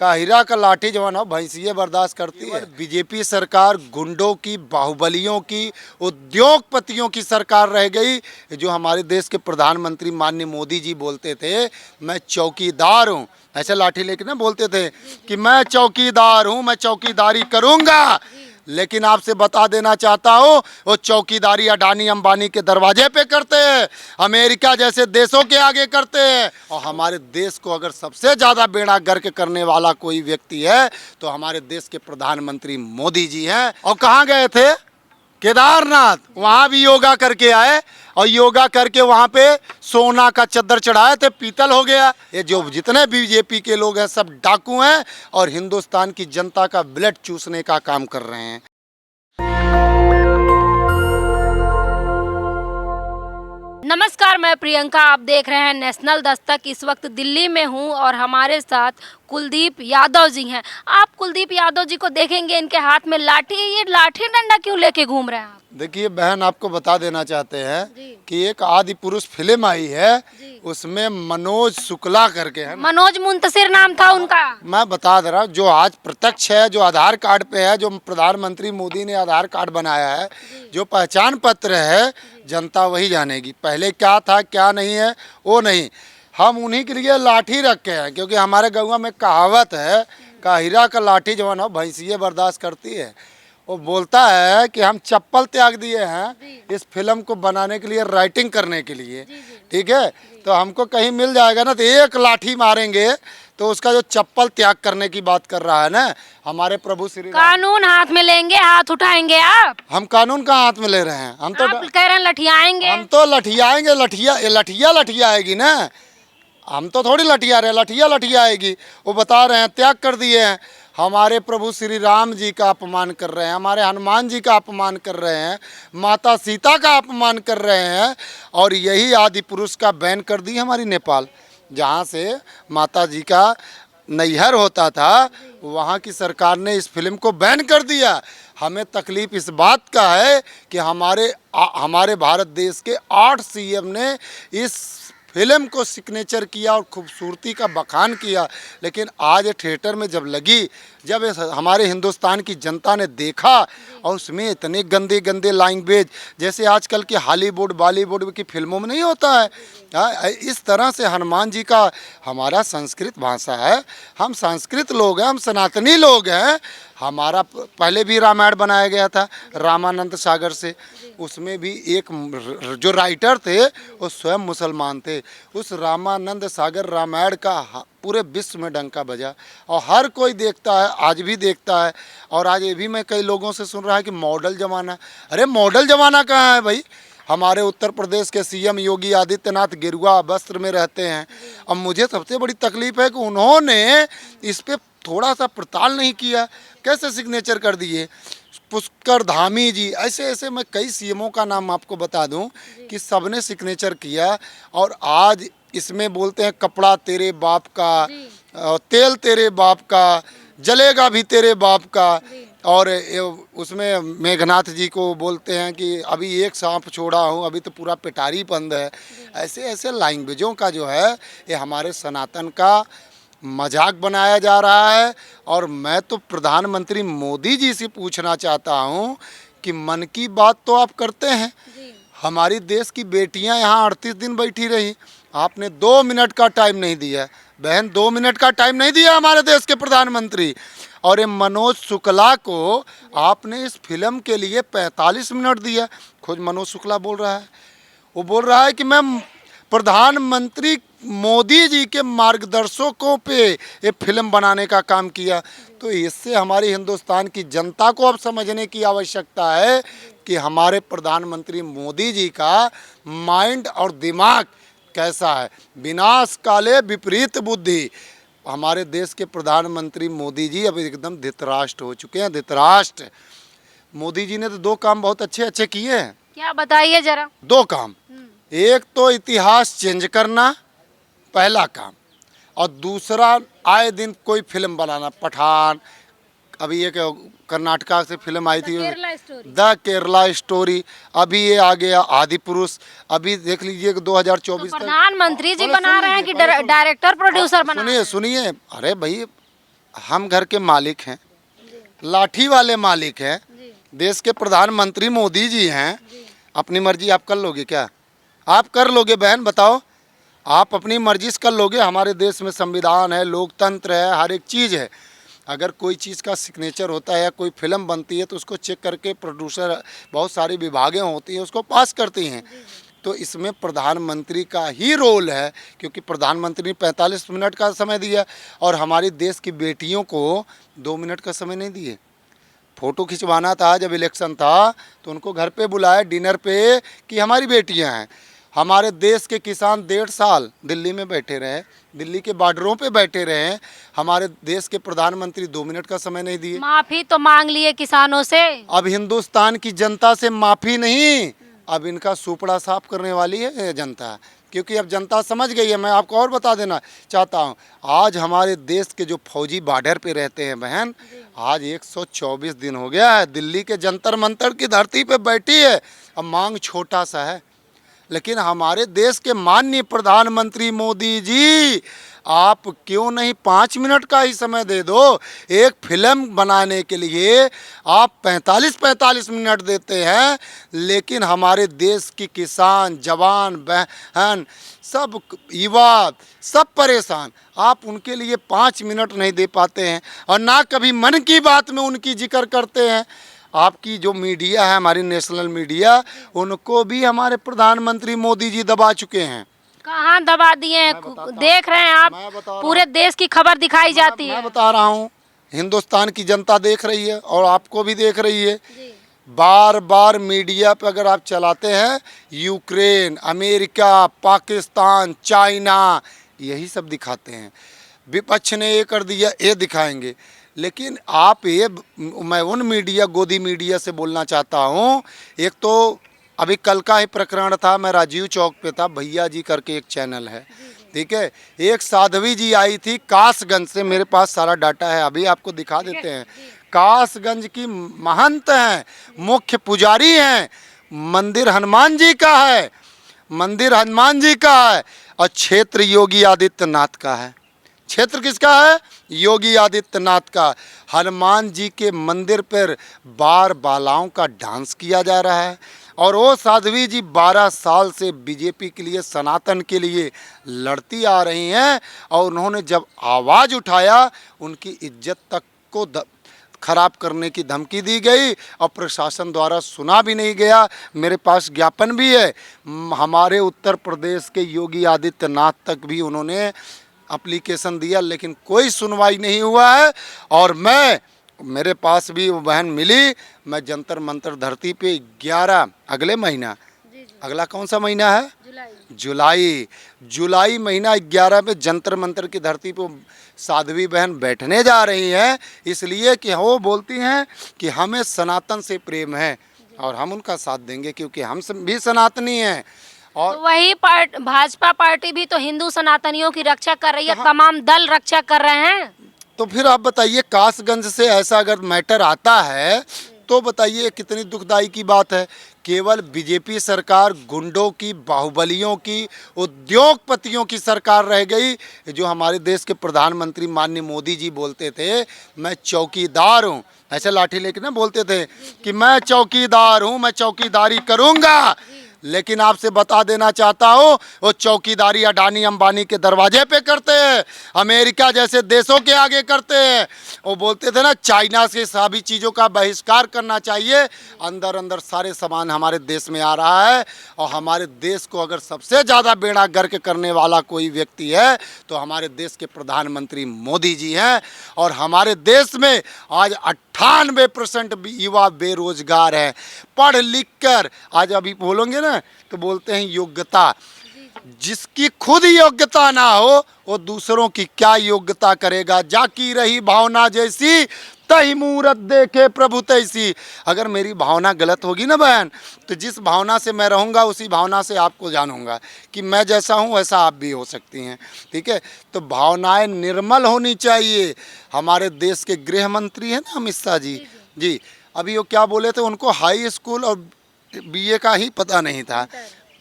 Cairo का लाठी जवान हो भैंसिए बर्दाश्त करती है। बीजेपी सरकार गुंडों की, बाहुबलियों की, उद्योगपतियों की सरकार रह गई। जो हमारे देश के प्रधानमंत्री माननीय मोदी जी बोलते थे, मैं चौकीदार हूँ, ऐसे लाठी लेके ना बोलते थे कि मैं चौकीदार हूँ, मैं चौकीदारी करूँगा। लेकिन आपसे बता देना चाहता हूँ, वो चौकीदारी अडानी अंबानी के दरवाजे पे करते हैं, अमेरिका जैसे देशों के आगे करते हैं। और हमारे देश को अगर सबसे ज़्यादा बेड़ा गर्क करने वाला कोई व्यक्ति है तो हमारे देश के प्रधानमंत्री मोदी जी हैं। और कहाँ गए थे? केदारनाथ, वहाँ भी योगा करके आए और योगा करके वहाँ पे सोना का चद्दर चढ़ाए थे, पीतल हो गया। ये जो जितने बीजेपी के लोग हैं सब डाकू हैं और हिंदुस्तान की जनता का ब्लड चूसने का काम कर रहे हैं। नमस्कार, मैं प्रियंका, आप देख रहे हैं नेशनल दस्तक। इस वक्त दिल्ली में हूं और हमारे साथ कुलदीप यादव जी हैं। आप कुलदीप यादव जी को देखेंगे, इनके हाथ में लाठी, ये लाठी डंडा क्यों लेके घूम रहे हैं आप? देखिए बहन, आपको बता देना चाहते हैं कि एक आदि पुरुष फिल्म आई है, उसमें मनोज शुक्ला करके है, मनोज मुंतशिर नाम था उनका। मैं बता दे रहा हूँ, जो आज प्रत्यक्ष है, जो आधार कार्ड पे है, जो प्रधानमंत्री मोदी ने आधार कार्ड बनाया है, जो पहचान पत्र है, जनता वही जानेगी। पहले क्या था क्या नहीं है वो नहीं, हम उन्हीं के लिए लाठी रखे हैं। क्योंकि हमारे गाँव में कहावत है, काहिरा का लाठी जवान हो भैंसिए बर्दाश्त करती है। वो बोलता है कि हम चप्पल त्याग दिए हैं इस फिल्म को बनाने के लिए, राइटिंग करने के लिए, ठीक है। तो हमको कहीं मिल जाएगा ना तो एक लाठी मारेंगे, तो उसका जो चप्पल त्याग करने की बात कर रहा है ना हमारे प्रभु श्री कानून हाथ में लेंगे, हाथ उठाएंगे आप? हम कानून का हाथ में ले रहे हैं, हम तो कह रहे हैं लठियाएंगे। हम तो लठियाएंगे, लठिया आएगी ना, हम तो थोड़ी लठिया रहे, लठिया आएगी। वो बता रहे हैं त्याग कर दिए हैं। हमारे प्रभु श्री राम जी का अपमान कर रहे हैं, हमारे हनुमान जी का अपमान कर रहे हैं, माता सीता का अपमान कर रहे हैं। और यही आदि पुरुष का बैन कर दी हमारी नेपाल, जहाँ से माता जी का नैहर होता था, वहाँ की सरकार ने इस फिल्म को बैन कर दिया। हमें तकलीफ़ इस बात का है कि हमारे भारत देश के 8 सीएम ने इस फिल्म को सिग्नेचर किया और खूबसूरती का बखान किया। लेकिन आज थिएटर में जब लगी, जब हमारे हिंदुस्तान की जनता ने देखा और उसमें इतने गंदे गंदे लैंग्वेज, जैसे आजकल की हॉलीवुड बॉलीवुड की फिल्मों में नहीं होता है, इस तरह से हनुमान जी का, हमारा संस्कृत भाषा है, हम संस्कृत लोग हैं, हम सनातनी लोग हैं। हमारा पहले भी रामायण बनाया गया था रामानंद सागर से, उसमें भी एक जो राइटर थे वो स्वयं मुसलमान थे। उस रामानंद सागर रामायण का पूरे विश्व में डंका बजा और हर कोई देखता है, आज भी देखता है। और आज ये भी मैं कई लोगों से सुन रहा है कि मॉडल ज़माना। अरे मॉडल ज़माना कहाँ है भाई? हमारे उत्तर प्रदेश के सीएम योगी आदित्यनाथ गेरुआ वस्त्र में रहते हैं। अब मुझे सबसे बड़ी तकलीफ़ है कि उन्होंने इस पर थोड़ा सा पड़ताल नहीं किया, कैसे सिग्नेचर कर दिए। पुष्कर धामी जी, ऐसे ऐसे मैं कई सीएमओ का नाम आपको बता दूं कि सबने सिग्नेचर किया। और आज इसमें बोलते हैं कपड़ा तेरे बाप का, तेल तेरे बाप का, जलेगा भी तेरे बाप का। और उसमें मेघनाथ जी को बोलते हैं कि अभी एक सांप छोड़ा हूँ, अभी तो पूरा पिटारी बंद है। ऐसे ऐसे लैंग्वेजों का जो है ये हमारे सनातन का मजाक बनाया जा रहा है। और मैं तो प्रधानमंत्री मोदी जी से पूछना चाहता हूं कि मन की बात तो आप करते हैं, हमारी देश की बेटियां यहाँ 38 दिन बैठी रही, आपने 2 मिनट का टाइम नहीं दिया। बहन, 2 मिनट का टाइम नहीं दिया हमारे देश के प्रधानमंत्री। और ये मनोज शुक्ला को आपने इस फिल्म के लिए 45 मिनट दिया। खुद मनोज शुक्ला बोल रहा है, वो बोल रहा है कि मैं प्रधानमंत्री मोदी जी के मार्गदर्शकों पे ये फिल्म बनाने का काम किया। तो इससे हमारी हिंदुस्तान की जनता को अब समझने की आवश्यकता है कि हमारे प्रधानमंत्री मोदी जी का माइंड और दिमाग कैसा है। विनाश काले विपरीत बुद्धि। हमारे देश के प्रधानमंत्री मोदी जी अब एकदम धृतराष्ट्र हो चुके हैं, धृतराष्ट्र। मोदी जी ने तो 2 काम बहुत अच्छे अच्छे किए हैं। क्या बताइए जरा? 2 काम, एक तो इतिहास चेंज करना, पहला काम, और दूसरा आए दिन कोई फिल्म बनाना। पठान, अभी एक कर्नाटका से फिल्म आई थी द केरला स्टोरी, अभी ये आ गया आदि पुरुष। अभी देख लीजिए कि 2024 तो प्रधानमंत्री जी बना रहे हैं कि डायरेक्टर प्रोड्यूसर बना? सुनिए, अरे भाई हम घर के मालिक हैं, लाठी वाले मालिक हैं, देश के प्रधानमंत्री मोदी जी हैं। अपनी मर्जी आप कर लोगे क्या? आप कर लोगे बहन, बताओ? आप अपनी मर्जी से कर लोगे? हमारे देश में संविधान है, लोकतंत्र है, हर एक चीज़ है। अगर कोई चीज़ का सिग्नेचर होता है या कोई फिल्म बनती है तो उसको चेक करके प्रोड्यूसर, बहुत सारी विभागें होती हैं, उसको पास करती हैं। तो इसमें प्रधानमंत्री का ही रोल है, क्योंकि प्रधानमंत्री ने 45 मिनट का समय दिया और हमारे देश की बेटियों को 2 मिनट का समय नहीं दिए। फ़ोटो खिंचवाना था जब इलेक्शन था तो उनको घर पे बुलाया डिनर पे कि हमारी बेटियां हैं। हमारे देश के किसान 1.5 साल दिल्ली में बैठे रहे, दिल्ली के बॉर्डरों पे बैठे रहे। हमारे देश के प्रधानमंत्री 2 मिनट का समय नहीं दिए। माफी तो मांग लिए किसानों से। अब हिंदुस्तान की जनता से माफ़ी नहीं, अब इनका सुपड़ा साफ करने वाली है जनता, क्योंकि अब जनता समझ गई है। मैं आपको और बता देना चाहता हूँ, आज हमारे देश के जो फौजी बॉर्डर पे रहते हैं बहन, आज 124 दिन हो गया है दिल्ली के जंतर मंतर की धरती पे बैठी है। अब मांग छोटा सा है, लेकिन हमारे देश के माननीय प्रधानमंत्री मोदी जी, आप क्यों नहीं 5 मिनट का ही समय दे दो? एक फिल्म बनाने के लिए आप 45-45 मिनट देते हैं, लेकिन हमारे देश की किसान, जवान, बहन, सब युवा, सब परेशान। आप उनके लिए 5 मिनट नहीं दे पाते हैं और ना कभी मन की बात में उनकी जिक्र करते हैं। आपकी जो मीडिया है, हमारी नेशनल मीडिया, उनको भी हमारे प्रधानमंत्री मोदी जी दबा चुके हैं। कहाँ दबा दिए हैं? देख रहे हैं आप, पूरे देश की खबर दिखाई जाती है। मैं बता रहा हूँ, हिंदुस्तान की जनता देख रही है और आपको भी देख रही है। बार बार मीडिया पे अगर आप चलाते हैं, यूक्रेन, अमेरिका, पाकिस्तान, चाइना, यही सब दिखाते हैं। विपक्ष ने ये कर दिया, ये दिखाएंगे। लेकिन आप ये, मैं उन मीडिया, गोदी मीडिया से बोलना चाहता हूँ। एक तो अभी कल का ही प्रकरण था, मैं राजीव चौक पे था, भैया जी करके एक चैनल है, ठीक है। एक साध्वी जी आई थी कासगंज से, मेरे पास सारा डाटा है, अभी आपको दिखा देते हैं। कासगंज की महंत हैं, मुख्य पुजारी हैं, मंदिर हनुमान जी का है, मंदिर हनुमान जी का है और क्षेत्र योगी आदित्यनाथ का है। क्षेत्र किसका है? योगी आदित्यनाथ का। हनुमान जी के मंदिर पर बार बालाओं का डांस किया जा रहा है और वो साध्वी जी 12 साल से बीजेपी के लिए, सनातन के लिए लड़ती आ रही हैं और उन्होंने जब आवाज़ उठाया, उनकी इज्जत तक को खराब करने की धमकी दी गई और प्रशासन द्वारा सुना भी नहीं गया। मेरे पास ज्ञापन भी है। हमारे उत्तर प्रदेश के योगी आदित्यनाथ तक भी उन्होंने एप्लीकेशन दिया, लेकिन कोई सुनवाई नहीं हुआ है। और मेरे पास भी वो बहन मिली, मैं जंतर मंतर धरती पे 11 अगले महीना, अगला कौन सा महीना है? जुलाई महीना 11 पे जंतर मंतर की धरती पे साध्वी बहन बैठने जा रही हैं, इसलिए कि वो बोलती हैं कि हमें सनातन से प्रेम है और हम उनका साथ देंगे, क्योंकि हम भी सनातनी हैं। और तो वही भाजपा पार्टी भी तो हिंदू सनातनियों की रक्षा कर रही है, तमाम दल रक्षा कर रहे हैं। तो फिर आप बताइए, कासगंज से ऐसा अगर मैटर आता है तो बताइए कितनी दुखदाई की बात है। केवल बीजेपी सरकार गुंडों की, बाहुबलियों की, उद्योगपतियों की सरकार रह गई। जो हमारे देश के प्रधानमंत्री माननीय मोदी जी बोलते थे, मैं चौकीदार हूँ, ऐसे लाठी लेके ना बोलते थे कि मैं चौकीदार हूँ, मैं चौकीदारी करूँगा। लेकिन आपसे बता देना चाहता हूँ, वो चौकीदारी अडानी अंबानी के दरवाजे पे करते हैं, अमेरिका जैसे देशों के आगे करते हैं। वो बोलते थे ना, चाइना से सभी चीज़ों का बहिष्कार करना चाहिए, अंदर अंदर सारे सामान हमारे देश में आ रहा है। और हमारे देश को अगर सबसे ज़्यादा बेड़ा गर्क करने वाला कोई व्यक्ति है तो हमारे देश के प्रधानमंत्री मोदी जी हैं। और हमारे देश में आज 98% युवा बेरोजगार हैं, पढ़ लिख कर। आज अभी बोलोगे ना तो बोलते हैं योग्यता, जिसकी खुद योग्यता ना हो वो दूसरों की क्या योग्यता करेगा। जाकी रही भावना जैसी, तही मूरत देखे प्रभु तैसी। अगर मेरी भावना गलत होगी ना बहन, तो जिस भावना से मैं रहूँगा उसी भावना से आपको जानूंगा कि मैं जैसा हूँ वैसा आप भी हो सकती हैं, ठीक है। तो भावनाएं निर्मल होनी चाहिए। हमारे देश के गृह मंत्री हैं ना अमित शाह जी, अभी वो क्या बोले थे, उनको हाई स्कूल और बीए का ही पता नहीं था,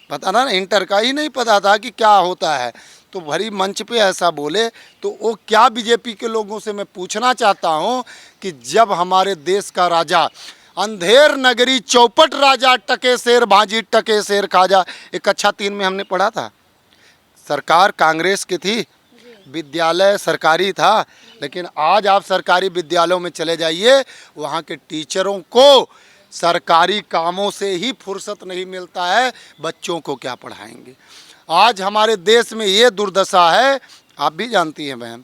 पता ना, इंटर का ही नहीं पता था कि क्या होता है। तो भरी मंच पे ऐसा बोले, तो वो क्या बीजेपी के लोगों से मैं पूछना चाहता हूँ कि जब हमारे देश का राजा अंधेर नगरी चौपट राजा टके शेर भाजी टके शेर खाजा, एक कक्षा 3 में हमने पढ़ा था। सरकार कांग्रेस की थी, विद्यालय सरकारी था, लेकिन आज आप सरकारी विद्यालयों में चले जाइए, वहाँ के टीचरों को सरकारी कामों से ही फुर्सत नहीं मिलता है, बच्चों को क्या पढ़ाएंगे। आज हमारे देश में ये दुर्दशा है, आप भी जानती हैं बहन,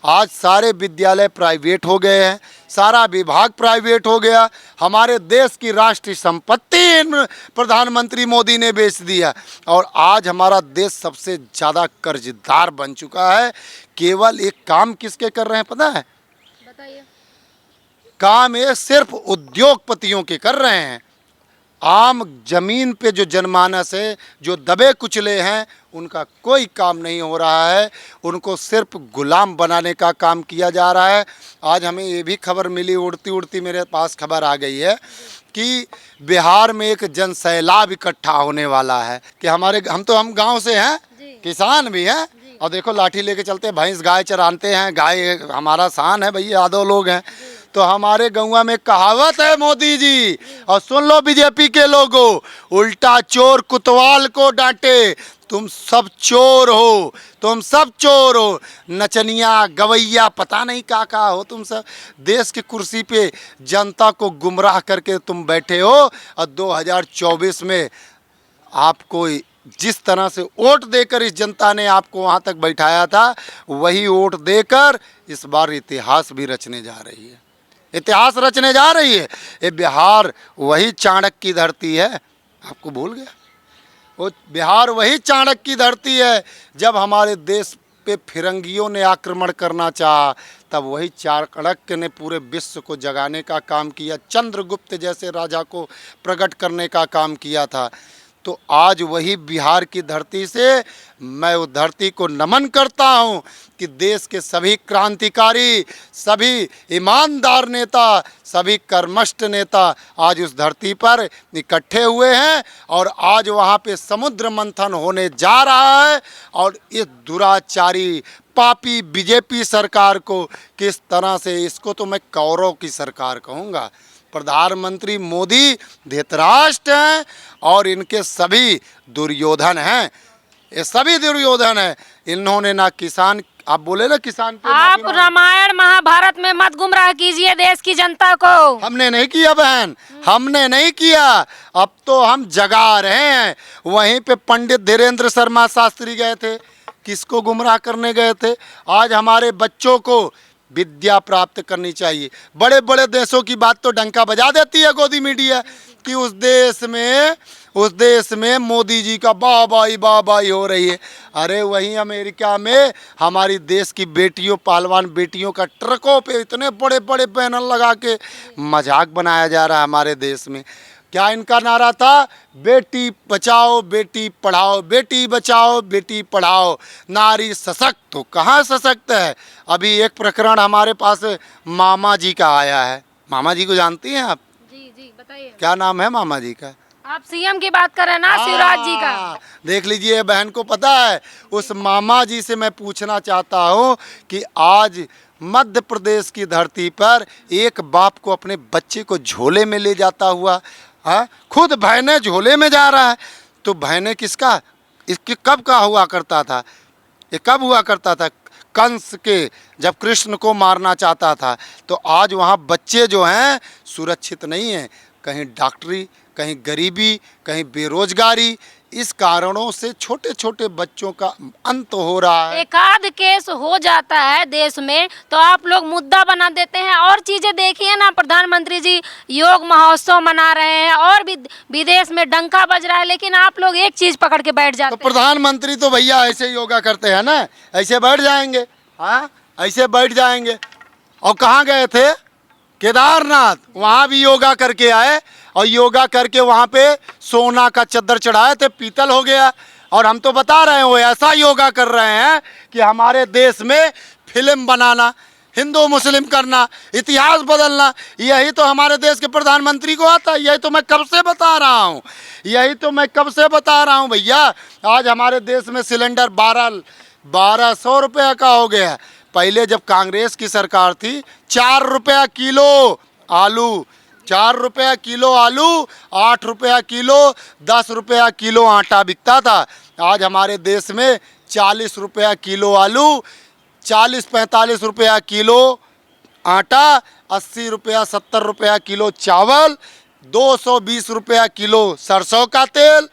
आज सारे विद्यालय प्राइवेट हो गए हैं, सारा विभाग प्राइवेट हो गया। हमारे देश की राष्ट्रीय संपत्ति प्रधानमंत्री मोदी ने बेच दिया और आज हमारा देश सबसे ज़्यादा कर्जदार बन चुका है। केवल एक काम किसके कर रहे हैं पता है? बताइए। काम ये सिर्फ उद्योगपतियों के कर रहे हैं। आम जमीन पे जो जनमानस है, जो दबे कुचले हैं, उनका कोई काम नहीं हो रहा है। उनको सिर्फ गुलाम बनाने का काम किया जा रहा है। आज हमें ये भी खबर मिली, उड़ती उड़ती मेरे पास खबर आ गई है कि बिहार में एक जन सैलाब इकट्ठा होने वाला है। कि हम गांव से हैं, किसान भी हैं, और देखो लाठी लेके चलते हैं, भैंस गाय चराते हैं, गाय हमारा शान है भैया, यादव लोग हैं। तो हमारे गौवा में कहावत है मोदी जी, और सुन लो बीजेपी के लोगों, उल्टा चोर कुतवाल को डांटे, तुम सब चोर हो, तुम सब चोर हो, नचनिया गवैया पता नहीं का हो तुम सब। देश की कुर्सी पे जनता को गुमराह करके तुम बैठे हो, और 2024 में आपको जिस तरह से वोट देकर इस जनता ने आपको वहाँ तक बैठाया था, वही वोट देकर इस बार इतिहास भी रचने जा रही है, इतिहास रचने जा रही है। ये बिहार वही चाणक्य की धरती है, आपको भूल गया? वो बिहार वही चाणक्य की धरती है। जब हमारे देश पे फिरंगियों ने आक्रमण करना चाहा, तब वही चाणक्य ने पूरे विश्व को जगाने का काम किया, चंद्रगुप्त जैसे राजा को प्रकट करने का काम किया था। तो आज वही बिहार की धरती से मैं उस धरती को नमन करता हूँ कि देश के सभी क्रांतिकारी, सभी ईमानदार नेता, सभी कर्मठ नेता आज उस धरती पर इकट्ठे हुए हैं, और आज वहाँ पे समुद्र मंथन होने जा रहा है। और इस दुराचारी पापी बीजेपी सरकार को किस तरह से, इसको तो मैं कौरव की सरकार कहूँगा। प्रधानमंत्री मोदी धृतराष्ट्र हैं और इनके सभी दुर्योधन हैं, ये सभी दुर्योधन हैं। इन्होंने ना किसान, आप बोले ना किसान पे आप रामायण महाभारत में मत गुमराह कीजिए देश की जनता को। हमने नहीं किया बहन, हमने नहीं किया, अब तो हम जगा रहे हैं। वहीं पे पंडित धीरेन्द्र शर्मा शास्त्री गए थे, किसको गुमराह करने गए थे? आज हमारे बच्चों को विद्या प्राप्त करनी चाहिए। बड़े बड़े देशों की बात तो डंका बजा देती है गोदी मीडिया कि उस देश में मोदी जी का वाहवाही हो रही है। अरे वहीं अमेरिका में हमारी देश की बेटियों, पहलवान बेटियों का ट्रकों पे इतने बड़े बड़े बैनर लगा के मजाक बनाया जा रहा है हमारे देश में। क्या इनका नारा था? बेटी बचाओ बेटी पढ़ाओ, बेटी बचाओ बेटी पढ़ाओ, नारी सशक्त। तो कहाँ सशक्त है? अभी एक प्रकरण हमारे पास मामा जी का आया है। मामा जी को जानती हैं आप? जी जी बताइए। क्या नाम है मामा जी का? आप सीएम की बात कर रहे हैं ना, शिवराज जी का। देख लीजिए, बहन को पता है। उस मामा जी से मैं पूछना चाहता हूँ कि आज मध्य प्रदेश की धरती पर एक बाप को अपने बच्चे को झोले में ले जाता हुआ, खुद बहने झोले में जा रहा है, तो बहने किसका, इसके कब का हुआ करता था? ये कब हुआ करता था? कंस के, जब कृष्ण को मारना चाहता था। तो आज वहाँ बच्चे जो हैं सुरक्षित नहीं हैं, कहीं डॉक्टरी, कहीं गरीबी, कहीं बेरोजगारी, इस कारणों से छोटे छोटे बच्चों का अंत हो रहा है। एक आध केस हो जाता है देश में तो आप लोग मुद्दा बना देते हैं। और चीजें देखिए ना, प्रधानमंत्री जी योग महोत्सव मना रहे हैं और भी विदेश में डंका बज रहा है, लेकिन आप लोग एक चीज पकड़ के बैठ जाते हैं। तो प्रधानमंत्री तो भैया ऐसे योगा करते हैं ना, ऐसे बैठ जाएंगे, हाँ ऐसे बैठ जाएंगे। और कहाँ गए थे? केदारनाथ, वहाँ भी योगा करके आए, और योगा करके वहाँ पे सोना का चद्दर चढ़ाए थे, पीतल हो गया। और हम तो बता रहे हैं वो ऐसा योगा कर रहे हैं कि हमारे देश में फिल्म बनाना, हिंदू मुस्लिम करना, इतिहास बदलना, यही तो हमारे देश के प्रधानमंत्री को आता है। यही तो मैं कब से बता रहा हूँ, यही तो मैं कब से बता रहा हूँ भैया। आज हमारे देश में सिलेंडर 1200 रुपया का हो गया। पहले जब कांग्रेस की सरकार थी 4 रुपया किलो आलू, 4 रुपया किलो आलू, 8 रुपया किलो, 10 रुपया किलो आटा बिकता था। आज हमारे देश में 40 रुपया किलो आलू, 40-45 रुपया किलो आटा, 80 रुपया 70 रुपया किलो चावल, 220 रुपया किलो सरसों का तेल,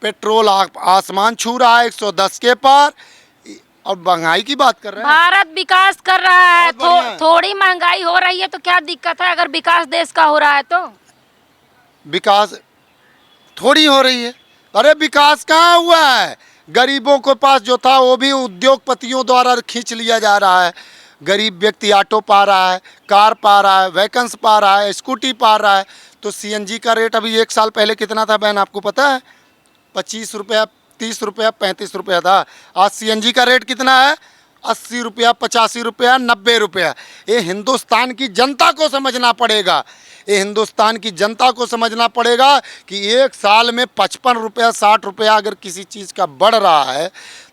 पेट्रोल आसमान छू रहा है 110 के पार। और महंगाई की बात कर रहे हैं। भारत विकास कर रहा है, बहुत बढ़िया है। थोड़ी महंगाई हो रही है तो क्या दिक्कत है अगर विकास देश का हो रहा है तो? विकास थोड़ी हो रही है। अरे विकास कहाँ हुआ है? गरीबों के पास जो था वो भी उद्योगपतियों द्वारा खींच लिया जा रहा है। गरीब व्यक्ति ऑटो पा रहा है, कार पा रहा है, वैकन्स पा रहा है, स्कूटी पा रहा है। तो सीएनजी का रेट अभी 1 साल पहले कितना था बहन, आपको पता है? 25 रुपया, 30 रुपया, 35 रुपया था। आज सीएनजी का रेट कितना है? 80 रुपया, 85 रुपया, 90 रुपया। ये हिंदुस्तान की जनता को समझना पड़ेगा। ये हिंदुस्तान की जनता को समझना पड़ेगा कि 1 साल में 55 रुपया, 60 रुपया अगर किसी चीज़ का बढ़ रहा है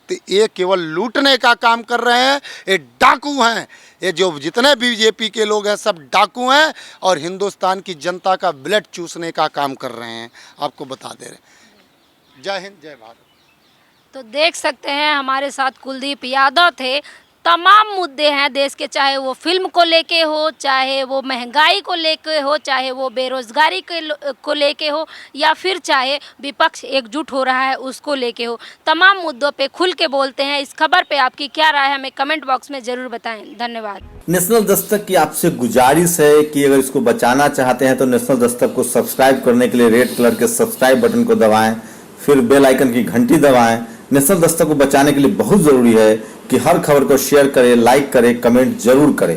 तो ये केवल लूटने का काम कर रहे हैं। ये डाकू हैं। ये जो जितने बीजेपी के लोग हैं सब डाकू हैं और हिंदुस्तान की जनता का ब्लड चूसने का काम कर रहे हैं। आपको बता दे रहे हैं। जय हिंद, जय भारत। तो देख सकते हैं हमारे साथ कुलदीप यादव थे। तमाम मुद्दे हैं देश के, चाहे वो फिल्म को लेके हो, चाहे वो महंगाई को लेके हो, चाहे वो बेरोजगारी को लेके हो, या फिर चाहे विपक्ष एकजुट हो रहा है उसको लेके हो। तमाम मुद्दों पे खुल के बोलते हैं। इस खबर पे आपकी क्या राय है हमें कमेंट बॉक्स में ज़रूर बताएं। धन्यवाद। नेशनल दस्तक की आपसे गुजारिश है कि अगर इसको बचाना चाहते हैं तो नेशनल दस्तक को सब्सक्राइब करने के लिए रेड कलर के सब्सक्राइब बटन को दबाएं, फिर बेल आइकन की घंटी दबाएं। नेशनल दस्तक को बचाने के लिए बहुत जरूरी है कि हर खबर को शेयर करें, लाइक करें, कमेंट जरूर करें।